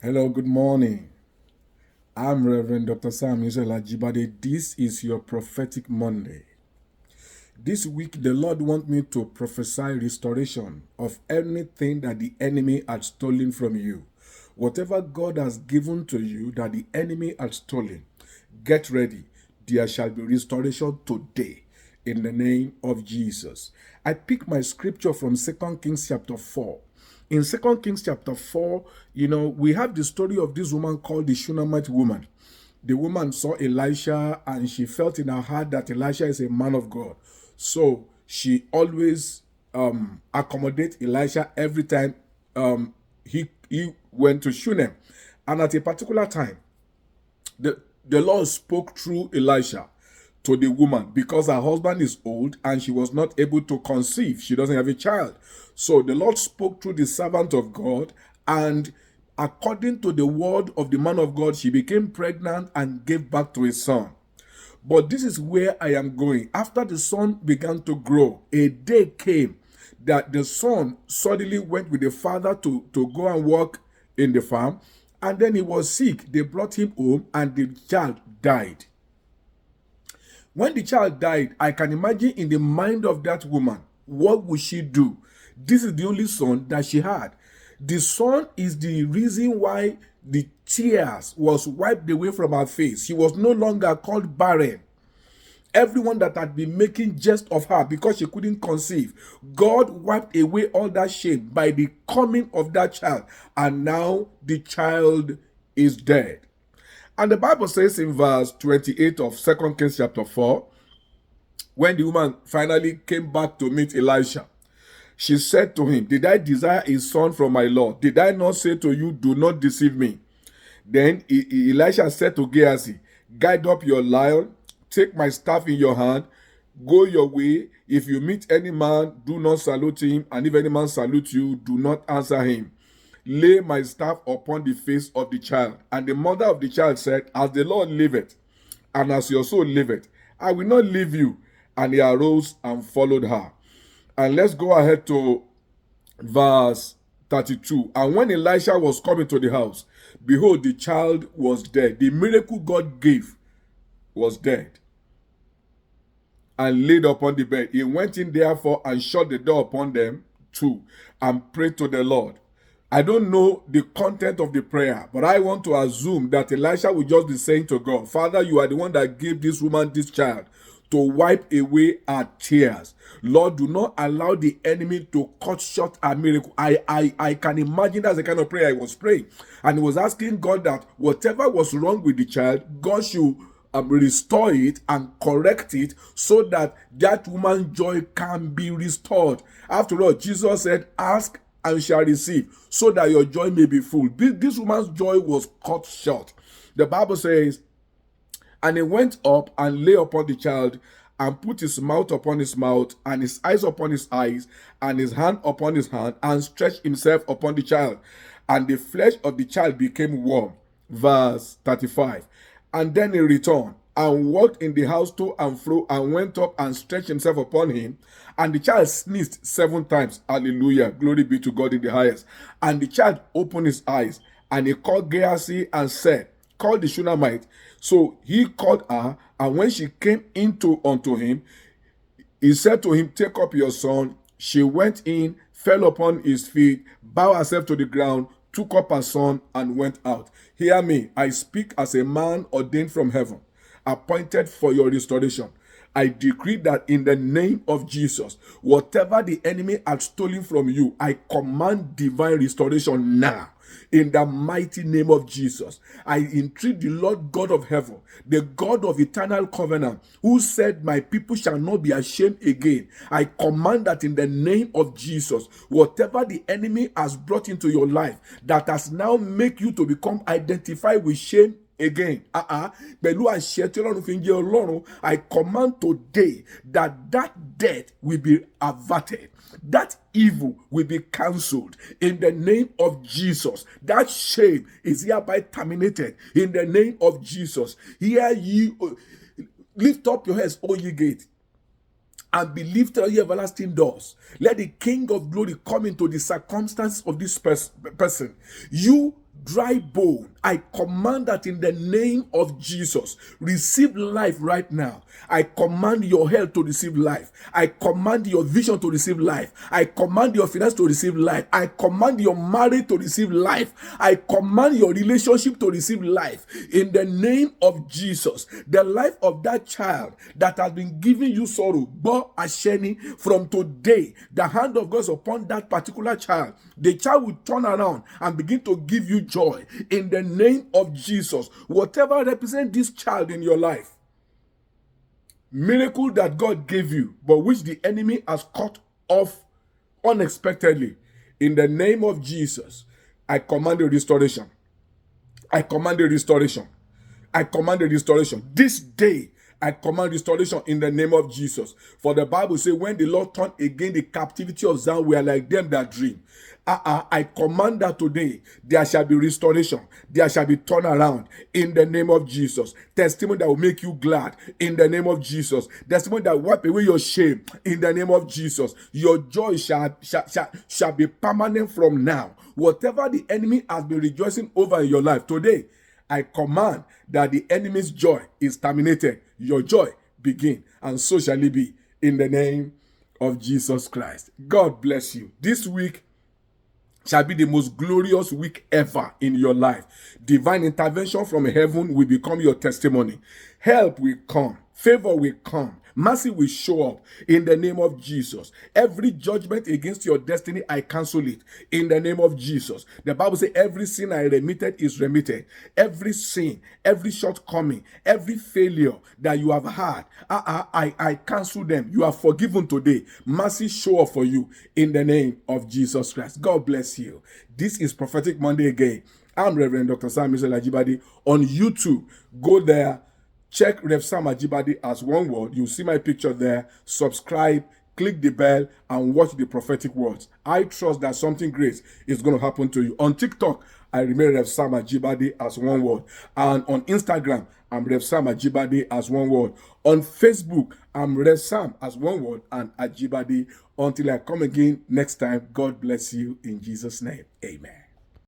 Hello, good morning. I'm Reverend Dr. Sam Jibade. This is your Prophetic Monday. This week, the Lord wants me to prophesy restoration of anything that the enemy had stolen from you. Whatever God has given to you that the enemy had stolen, get ready. There shall be restoration today in the name of Jesus. I pick my scripture from 2 Kings chapter 4. In 2 Kings chapter 4, we have the story of this woman called the Shunammite woman. The woman saw Elisha and she felt in her heart that Elisha is a man of God. So she always accommodate Elisha every time he went to Shunem. And at a particular time, the Lord spoke through Elisha to the woman because her husband is old and she was not able to conceive. She doesn't have a child. So the Lord spoke through the servant of God, and according to the word of the man of God, she became pregnant and gave birth to a son. But this is where I am going. After the son began to grow, a day came that the son suddenly went with the father to go and work in the farm, and then he was sick. They brought him home and the child died. When the child died, I can imagine in the mind of that woman, what would she do? This is the only son that she had. The son is the reason why the tears was wiped away from her face. She was no longer called barren. Everyone that had been making jest of her because she couldn't conceive, God wiped away all that shame by the coming of that child. And now the child is dead. And the Bible says in verse 28 of 2 Kings chapter 4, when the woman finally came back to meet Elisha, she said to him, "Did I desire a son from my Lord? Did I not say to you, do not deceive me?" Then Elisha said to Gehazi, "Guide up your lion, take my staff in your hand, go your way. If you meet any man, do not salute him, and if any man salute you, do not answer him. Lay my staff upon the face of the child." And the mother of the child said, "As the Lord liveth, and as your soul liveth, I will not leave you." And he arose and followed her. And let's go ahead to verse 32. And when Elisha was coming to the house, behold, the child was dead. The miracle God gave was dead and laid upon the bed. He went in therefore and shut the door upon them too and prayed to the Lord. I don't know the content of the prayer, but I want to assume that Elisha will just be saying to God, "Father, you are the one that gave this woman this child to wipe away her tears. Lord, do not allow the enemy to cut short a miracle." I can imagine that's the kind of prayer I was praying. And he was asking God that whatever was wrong with the child, God should restore it and correct it so that that woman's joy can be restored. After all, Jesus said, "Ask and shall receive, so that your joy may be full." This woman's joy was cut short. The Bible says, "And he went up and lay upon the child, and put his mouth upon his mouth, and his eyes upon his eyes, and his hand upon his hand, and stretched himself upon the child. And the flesh of the child became warm." Verse 35. "And then he returned, and walked in the house to and fro, and went up and stretched himself upon him. And the child sneezed 7 times. Hallelujah. Glory be to God in the highest. And the child opened his eyes, and he called Gehazi and said, 'Call the Shunammite.' So he called her, and when she came unto him, he said to him, 'Take up your son.' She went in, fell upon his feet, bowed herself to the ground, took up her son, and went out." Hear me. I speak as a man ordained from heaven, appointed for your restoration. I decree that in the name of Jesus, whatever the enemy had stolen from you, I command divine restoration now. In the mighty name of Jesus, I entreat the Lord God of heaven, the God of eternal covenant, who said, "My people shall not be ashamed again." I command that in the name of Jesus, whatever the enemy has brought into your life that has now made you to become identified with shame again, pẹ̀lú àṣẹ tí Ọlọ́run fi ń jẹ́ Ọlọ́run, I command today that death will be averted. That evil will be cancelled in the name of Jesus. That shame is hereby terminated in the name of Jesus. Hear ye, lift up your heads, O ye gates, and be lifted, ye everlasting doors. Let the King of glory come into the circumstance of this person. You dry bone, I command that in the name of Jesus, receive life right now. I command your health to receive life. I command your vision to receive life. I command your finance to receive life. I command your marriage to receive life. I command your relationship to receive life. In the name of Jesus, the life of that child that has been giving you sorrow, Bo Asheni, from today, the hand of God is upon that particular child. The child will turn around and begin to give you joy. In the name of Jesus, whatever represents this child in your life, miracle that God gave you, but which the enemy has cut off unexpectedly, in the name of Jesus, I command a restoration. I command a restoration. I command a restoration. This day, I command restoration in the name of Jesus. For the Bible says, when the Lord turned again the captivity of Zion, we are like them that dream. I command that today, there shall be restoration. There shall be turnaround in the name of Jesus. Testimony that will make you glad in the name of Jesus. Testimony that will wipe away your shame in the name of Jesus. Your joy shall be permanent from now. Whatever the enemy has been rejoicing over in your life today, I command that the enemy's joy is terminated. Your joy begin, and so shall it be in the name of Jesus Christ. God bless you. This week shall be the most glorious week ever in your life. Divine intervention from heaven will become your testimony. Help will come. Favor will come. Mercy will show up in the name of Jesus. Every judgment against your destiny, I cancel it in the name of Jesus. The Bible says every sin I remitted is remitted. Every sin, every shortcoming, every failure that you have had, I cancel them. You are forgiven today. Mercy show up for you in the name of Jesus Christ. God bless you. This is Prophetic Monday again. I'm Reverend Dr. Sam Ajibade on YouTube. Go there. Check Rev Sam Ajibade as one word. You'll see my picture there. Subscribe, click the bell, and watch the prophetic words. I trust that something great is going to happen to you. On TikTok, I remain Rev Sam Ajibade as one word. And on Instagram, I'm Rev Sam Ajibade as one word. On Facebook, I'm Rev Sam as one word and Ajibade. Until I come again next time, God bless you in Jesus' name. Amen.